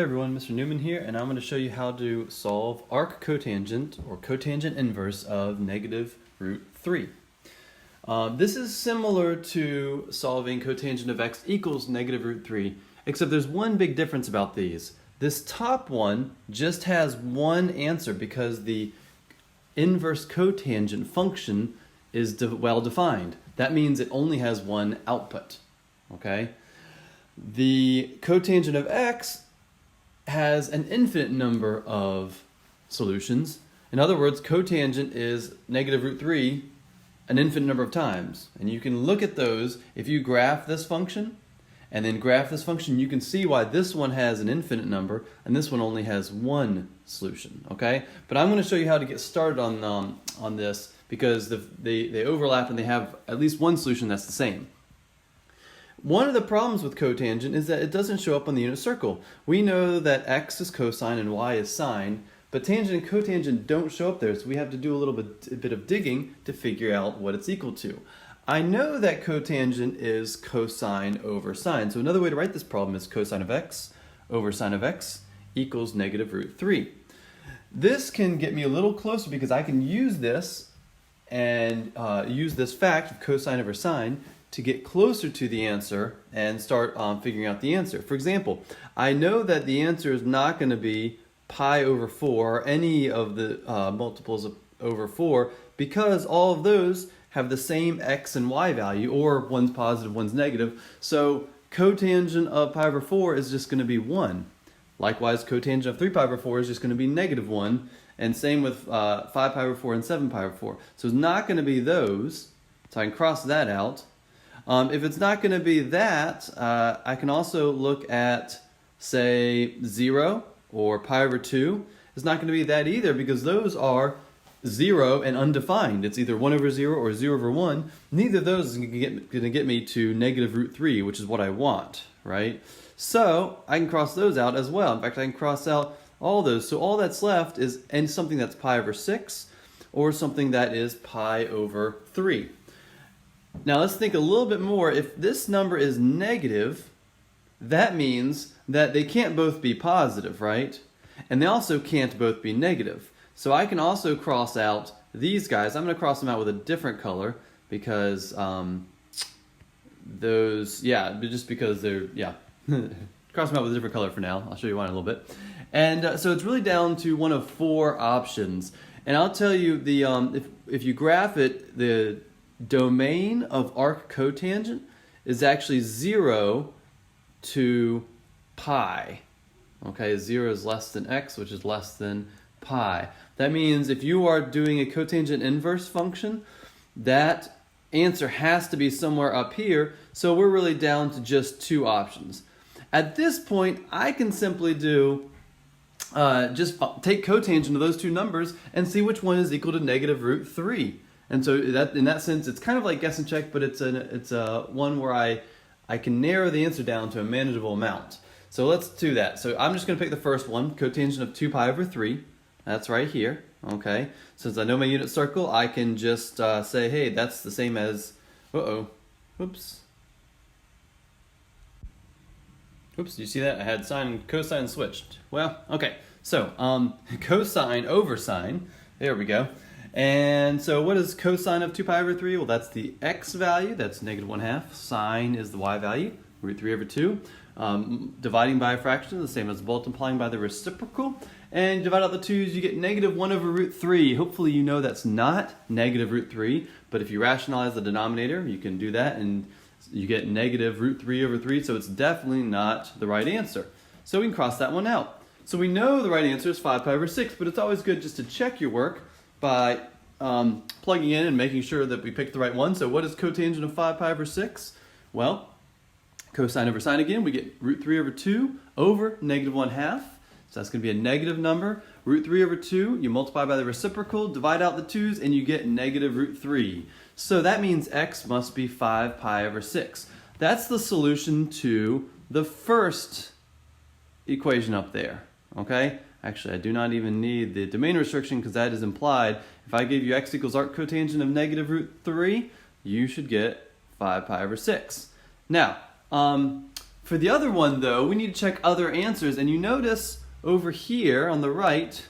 Hey everyone, Mr. Newman here, and I'm going to show you how to solve arccotangent or cotangent inverse of negative root 3. This is similar to solving cotangent of x equals negative root 3, except there's one big difference about these. This top one just has one answer because the inverse cotangent function is well defined. That means it only has one output. Okay? The cotangent of x has an infinite number of solutions. In other words, cotangent is negative root 3 an infinite number of times. And you can look at those. If you graph this function and then graph this function, you can see why this one has an infinite number and this one only has one solution. Okay? But I'm going to show you how to get started on this because they overlap and they have at least one solution that's the same. One of the problems with cotangent is that it doesn't show up on the unit circle. We know that x is cosine and y is sine, but tangent and cotangent don't show up there, so we have to do a bit of digging to figure out what it's equal to. I know that cotangent is cosine over sine, so another way to write this problem is cosine of x over sine of x equals negative root 3. This can get me a little closer because I can use this and use this fact of cosine over sine to get closer to the answer and start figuring out the answer. For example, I know that the answer is not going to be pi over 4 or any of the multiples of over 4 because all of those have the same x and y value, or one's positive, one's negative. So cotangent of pi over 4 is just going to be 1. Likewise, cotangent of 3 pi over 4 is just going to be negative 1. And same with 5 pi over 4 and 7 pi over 4. So it's not going to be those. So I can cross that out. If it's not going to be that, I can also look at, say, 0 or pi over 2. It's not going to be that either because those are 0 and undefined. It's either 1 over 0 or 0 over 1. Neither of those is going to get me to negative root 3, which is what I want, right? So I can cross those out as well. In fact, I can cross out all those. So all that's left is something that's pi over 6 or something that is pi over 3. Now let's think a little bit more. If this number is negative, that means that they can't both be positive, right? And they also can't both be negative. So I can also cross out these guys. I'm going to cross them out with a different color because just because they're, cross them out with a different color for now. I'll show you why in a little bit. And so it's really down to one of 4 options. And I'll tell you, if you graph it, the domain of arccotangent is actually 0 to pi. Okay, 0 is less than x, which is less than pi. That means if you are doing a cotangent inverse function, that answer has to be somewhere up here, so we're really down to just 2 options. At this point, I can simply do just take cotangent of those 2 numbers and see which one is equal to negative root 3. And so that, in that sense, it's kind of like guess and check, but it's a one where I can narrow the answer down to a manageable amount. So let's do that. So I'm just going to pick the first one, cotangent of 2 pi over 3. That's right here. Okay. Since I know my unit circle, I can just say, hey, that's the same as, Oops, do you see that? I had sine and cosine switched. Well, okay. So cosine over sine. There we go. And so what is cosine of 2 pi over 3? Well, that's the x value. That's negative 1/2. Sine is the y value, root 3 over 2. Dividing by a fraction is the same as multiplying by the reciprocal. And divide out the 2's, you get negative 1 over root 3. Hopefully you know that's not negative root 3. But if you rationalize the denominator, you can do that. And you get negative root 3 over 3. So it's definitely not the right answer. So we can cross that one out. So we know the right answer is 5 pi over 6. But it's always good just to check your work by plugging in and making sure that we pick the right one. So what is cotangent of 5 pi over 6? Well, cosine over sine again, we get root 3 over 2 over negative 1/2. So that's going to be a negative number. Root 3 over 2, you multiply by the reciprocal, divide out the 2's, and you get negative root 3. So that means x must be 5 pi over 6. That's the solution to the first equation up there. Okay? Actually, I do not even need the domain restriction because that is implied. If I give you x equals arccotangent of negative root 3, you should get 5 pi over 6. Now, For the other one though, we need to check other answers, and you notice over here on the right,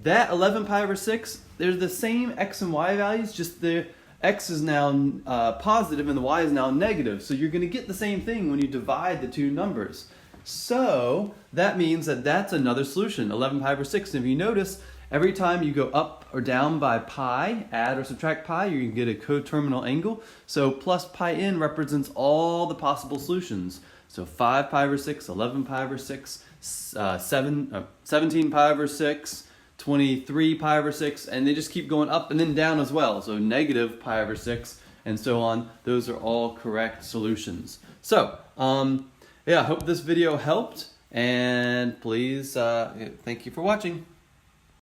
that 11 pi over 6, they're the same x and y values, just the x is now positive and the y is now negative. So you're going to get the same thing when you divide the two numbers. So that means that that's another solution, 11 pi over 6. And if you notice, every time you go up or down by pi, add or subtract pi, you can get a coterminal angle. So plus pi n represents all the possible solutions. So 5 pi over 6, 11 pi over 6, 17 pi over 6, 23 pi over 6, and they just keep going up and then down as well. So negative pi over 6 and so on. Those are all correct solutions. So, yeah, I hope this video helped, and please, thank you for watching.